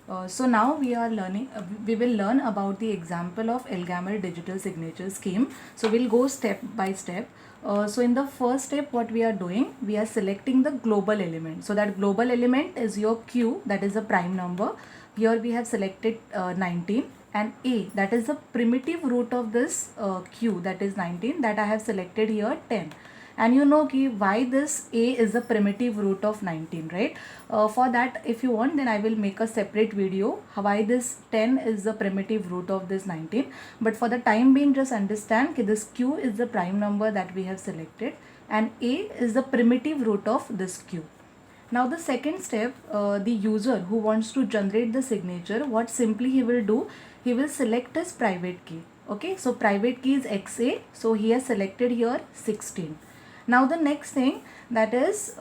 So now we will learn about the example of Elgamal digital signature scheme. So we'll go step by step. So in the first step, what we are doing, we are selecting the global element. So that global element is your Q, that is a prime number. Here we have selected 19, and A, that is the primitive root of this Q, that is 19, that I have selected here 10. And you know ki why this A is the primitive root of 19, right? For that, if you want, then I will make a separate video why this 10 is the primitive root of this 19. But for the time being, just understand ki this Q is the prime number that we have selected, and A is the primitive root of this Q. Now the second step, the user who wants to generate the signature, what simply he will do, he will select his private key. Okay, so private key is XA, so he has selected here 16. Now the next thing, that is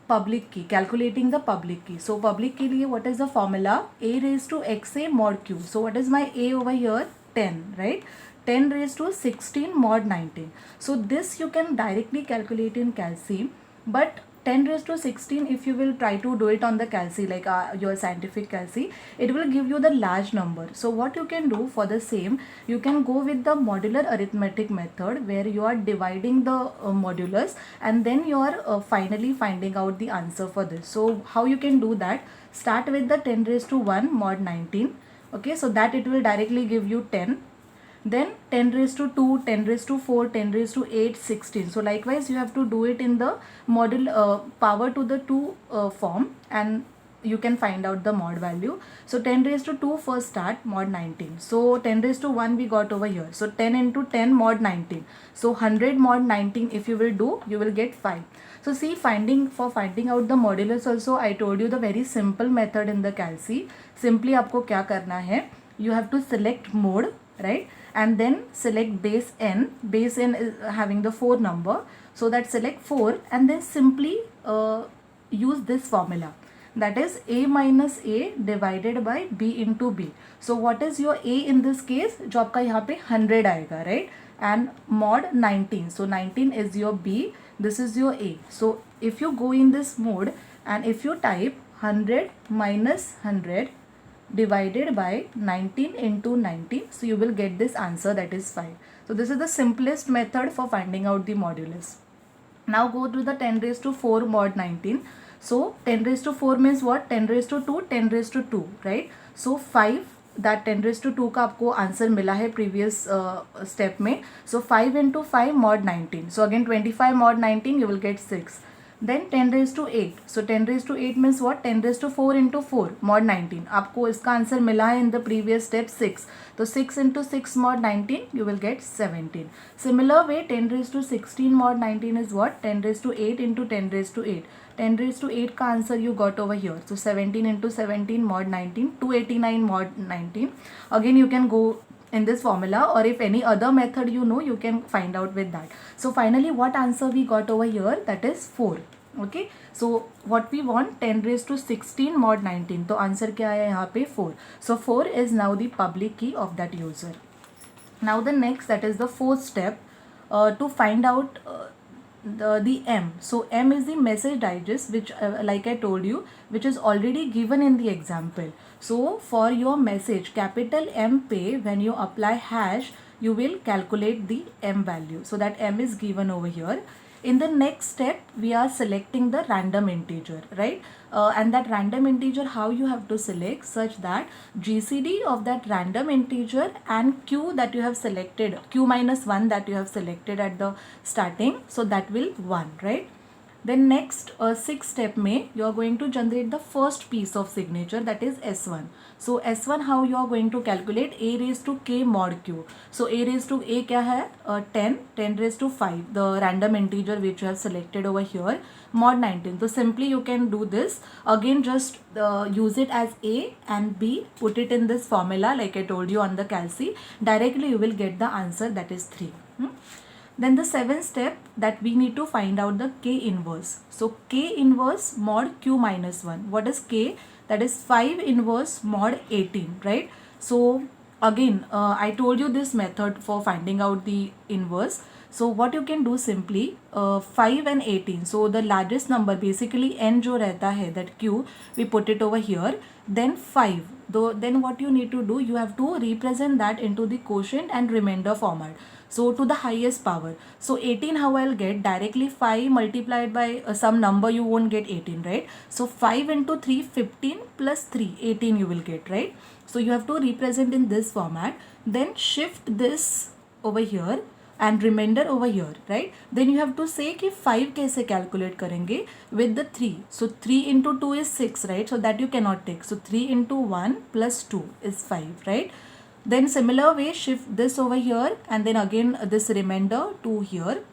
public key, calculating the public key. So public key liye what is the formula? A raised to XA mod Q. So what is my A over here? 10, right? 10 raised to 16 mod 19. So this you can directly calculate in Calci, but 10 raised to 16, if you will try to do it on the Calci, like your scientific Calci, it will give you the large number. So what you can do for the same, you can go with the modular arithmetic method, where you are dividing the modulus, and then you are finally finding out the answer for this. So how you can do that? Start with the 10 raised to 1 mod 19. Okay, so that it will directly give you 10. Then 10 raised to 2, 10 raised to 4, 10 raised to 8, 16. So likewise you have to do it in the module power to the 2 form, and you can find out the mod value. So 10 raised to 2 first start mod 19. So 10 raised to 1 we got over here. So 10 into 10 mod 19. So 100 mod 19 if you will do, you will get 5. So see, for finding out the modulus also, I told you the very simple method in the Calci. Simply आपको क्या करना है, you have to select mode, right? And then select base n. Base n is having the 4 number, so that select 4, and then simply use this formula, that is a minus a divided by b into b. So what is your a in this case? जो आपका यहाँ पे 100 आएगा, right? And mod 19, so 19 is your b, this is your a. So if you go in this mode, and if you type 100 minus 100 divided by 19 into 19, so you will get this answer, that is 5. So this is the simplest method for finding out the modulus. Now go to the 10 raised to 4 mod 19. So 10 raised to 4 means what? 10 raised to 2, 10 raised to 2, right? So 5, that 10 raised to 2 का आपको answer मिला है previous step में. So 5 into 5 mod 19. So again 25 mod 19, you will get 6. Then 10 raised to 8. So 10 raised to 8 means what? 10 raised to 4 into 4 mod 19. आपको इसका answer मिला है in the previous step 6. तो 6 into 6 mod 19, you will get 17. Similar way, 10 raised to 16 mod 19 is what? 10 raised to 8 into 10 raised to 8. 10 raised to 8 का answer you got over here. So 17 into 17 mod 19, 289 mod 19. Again you can go in this formula, or if any other method you know, you can find out with that. So finally what answer we got over here? That is 4. Okay, so what we want, 10 raised to 16 mod 19. तो answer क्या है यहाँ पे? 4. So 4 is now the public key of that user. Now the next, that is the fourth step, to find out the M. So M is the message digest, which like I told you, which is already given in the example. So for your message capital M pay, when you apply hash, you will calculate the M value. So that M is given over here. In the next step, we are selecting the random integer, right? And that random integer, how you have to select, such that GCD of that random integer and Q that you have selected, Q minus 1 that you have selected at the starting, so that will 1, right? Then next, sixth step में you are going to generate the first piece of signature, that is S1. So S1, how you are going to calculate? A raised to k mod q. So A raised to A क्या है? 10, 10 raised to 5, the random integer which you have selected over here, mod 19. So simply you can do this. Again just use it as A and B, put it in this formula like I told you on the Calci. Directly you will get the answer, that is 3. Then the seventh step, that we need to find out the K inverse. So K inverse mod Q minus 1. What is K? That is 5 inverse mod 18, right? So again, I told you this method for finding out the inverse. So what you can do simply 5 and 18. So the largest number basically n जो रहता है that q we put it over here. Then 5. Though then what you need to do, you have to represent that into the quotient and remainder format. So to the highest power. So 18 how I'll get directly 5 multiplied by some number, you won't get 18, right? So 5 into 3 15 plus 3 18 you will get, right? So you have to represent in this format. Then shift this over here and remainder over here, right? Then you have to say कि 5 कैसे calculate करेंगे with the 3. So 3 into 2 is 6, right? So that you cannot take. So 3 into 1 plus 2 is 5, right? Then similar way shift this over here and then again this remainder 2 here.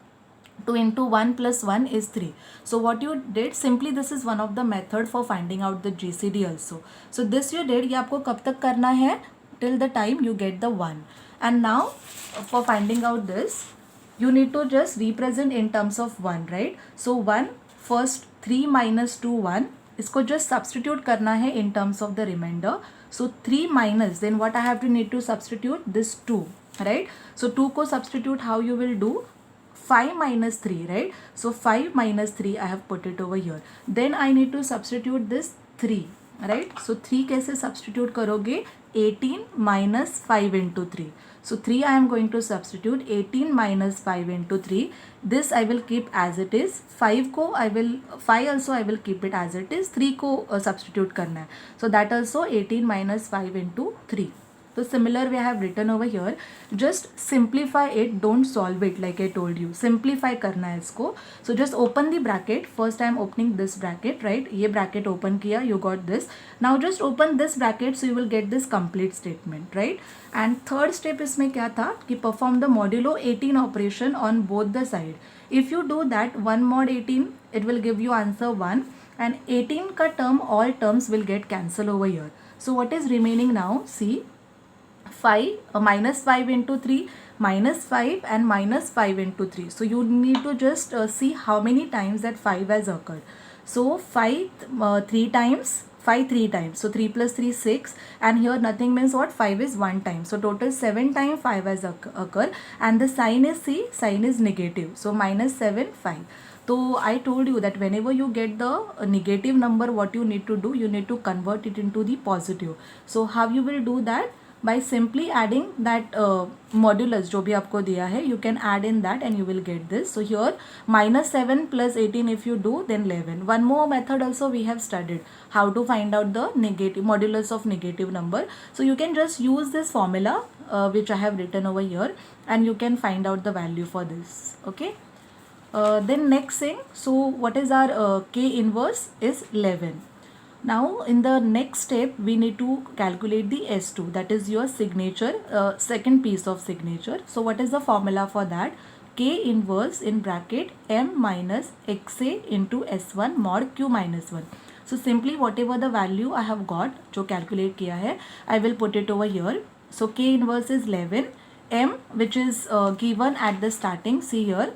2 into 1 plus 1 is 3. So what you did, simply this is one of the method for finding out the GCD also. So this you did, ये आपको कब तक करना है? Till the time you get the 1. And now for finding out this, you need to just represent in terms of 1, right? So 1 first 3 minus 2 1, इसको just substitute करना है in terms of the remainder. So 3 minus, then what I have to need to substitute this 2, right? So 2 को substitute how you will do? 5 minus 3, right? So 5 minus 3 I have put it over here. Then I need to substitute this 3, right? So 3 कैसे substitute करोगे? 18 minus 5 into 3. So 3 I am going to substitute 18 minus 5 into 3. This I will keep as it is. 5 also I will keep it as it is. 3 को substitute करना है. So that also 18 minus 5 into 3. So similar way I have written over here. Just simplify it, don't solve it like I told you. Simplify करना है इसको. So just open the bracket. First I am opening this bracket, right? ये bracket open किया, you got this. Now just open this bracket so you will get this complete statement, right? And third step इसमें क्या था कि perform the modulo 18 operation on both the side. If you do that 1 mod 18, it will give you answer 1, and 18 का term, all terms will get cancelled over here. So what is remaining now? See, 5 minus 5 into 3 minus 5 and minus 5 into 3. So you need to just see how many times that 5 has occurred. So 5 3 times, 5 3 times. So 3 plus 3 6, and here nothing means what? 5 is 1 time. So total 7 times 5 has occurred, and the sign is, see, sign is negative. So minus 7 5. So I told you that whenever you get the negative number, what you need to do, you need to convert it into the positive. So how you will do that? By simply adding that modulus जो भी आपको दिया है, you can add in that and you will get this. So here minus 7 plus 18 if you do, then 11. One more method also we have studied, how to find out the negative modulus of negative number. So you can just use this formula which I have written over here, and you can find out the value for this. Okay. Then next thing, so what is our K inverse is 11. Now in the next step we need to calculate the S2, that is your signature, second piece of signature. So what is the formula for that? K inverse in bracket M minus XA into S1 mod Q minus 1. So simply whatever the value I have got जो calculate किया है, I will put it over here. So K inverse is 11. M which is given at the starting, see here,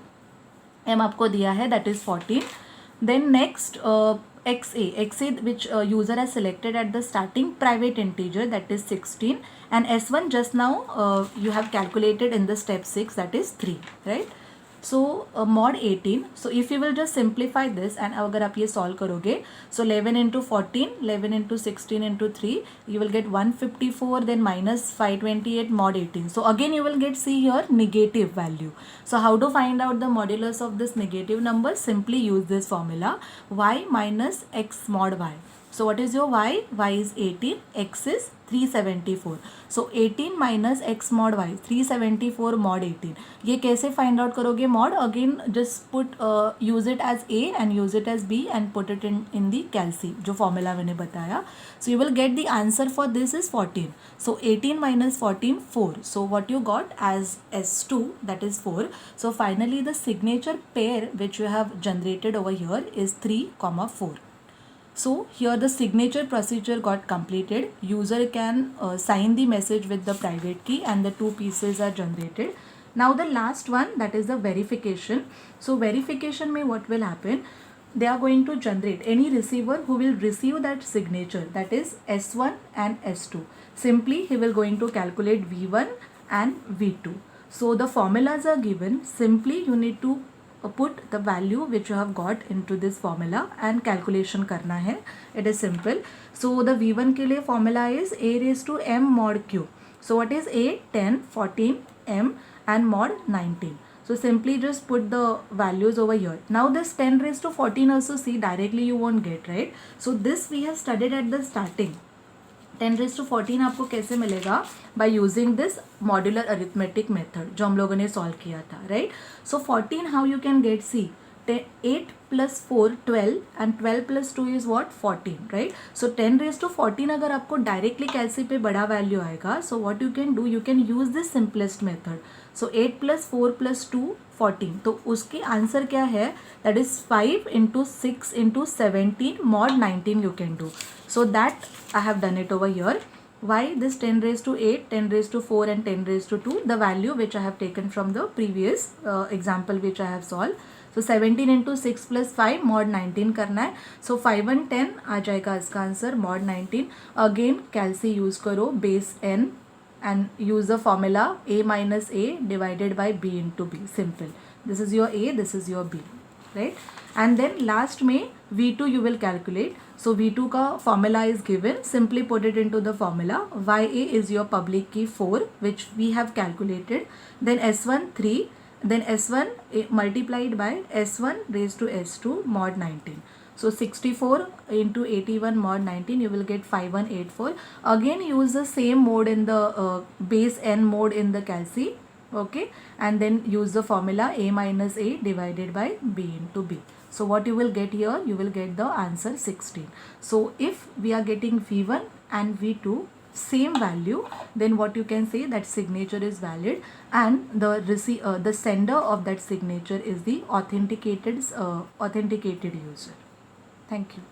M आपको दिया है, that is 14. Then next XA which user has selected at the starting, private integer, that is 16, and S1 just now you have calculated in the step 6, that is 3, right? So mod 18. So if you will just simplify this and अगर आप ये solve करोगे, so 11 into 14, 11 into 16 into 3, you will get 154, then minus 528 mod 18. So again you will get, see here, negative value. So how to find out the modulus of this negative number? Simply use this formula, y minus x mod y. So what is your y? Y is 18, x is 374. So 18 minus x mod y, 374 mod 18. ये कैसे find out करोगे mod? Again just put use it as a and use it as b and put it in the calci जो formula मैंने बताया. So you will get the answer for this is 14. So 18 minus 14 4. So what you got as S2, that is 4. So finally the signature pair which you have generated over here is 3,4. So here the signature procedure got completed. User can sign the message with the private key and the two pieces are generated. Now the last one, that is the verification. So verification में what will happen? They are going to generate any receiver who will receive that signature, that is S1 and S2. Simply he will going to calculate V1 and V2. So the formulas are given. Simply you need to put the value which you have got into this formula and calculation करना है. It is simple. So the V1 के लिए formula is a raised to m mod q. So what is a? 10, 14, m and mod 19. So simply just put the values over here. Now this 10 raised to 14 also, see, directly you won't get, right? So this we have studied at the starting. 10 raised to 14 आपको कैसे मिलेगा? By using this modular arithmetic method जो हम लोगों ने solve किया था, right? So 14 how you can get? See, 8 plus 4 12 and 12 plus 2 is what? 14, right? So 10 raised to 14 अगर आपको directly कैलसी पे बड़ा value आएगा, so what you can do, you can use this simplest method. So 8 plus 4 plus 2 14. तो उसकी answer क्या है? That is 5 into 6 into 17 mod 19 you can do. So that I have done it over here. Why this 10 raised to 8, 10 raised to 4 and 10 raised to 2? The value which I have taken from the previous example which I have solved. So 17 into 6 plus 5 mod 19 करना है. So 5 and 10 आ जाएगा इसका answer mod 19. Again कैलसी use करो base n and use the formula a minus a divided by b into b. Simple. This is your a, this is your b, right? And then last में v2 you will calculate. So v2 का formula is given. Simply put it into the formula. Ya is your public key 4 which we have calculated. Then s1 3. Then s1 multiplied by s1 raised to s2 mod 19. So 64 into 81 mod 19 you will get 5184. Again use the same mode in the base n mode in the calci. Okay, and then use the formula a minus a divided by b into b. So what you will get here? You will get the answer 16. So if we are getting v1 and v2 same value, then what you can say, that signature is valid and the sender of that signature is the authenticated user. Thank you.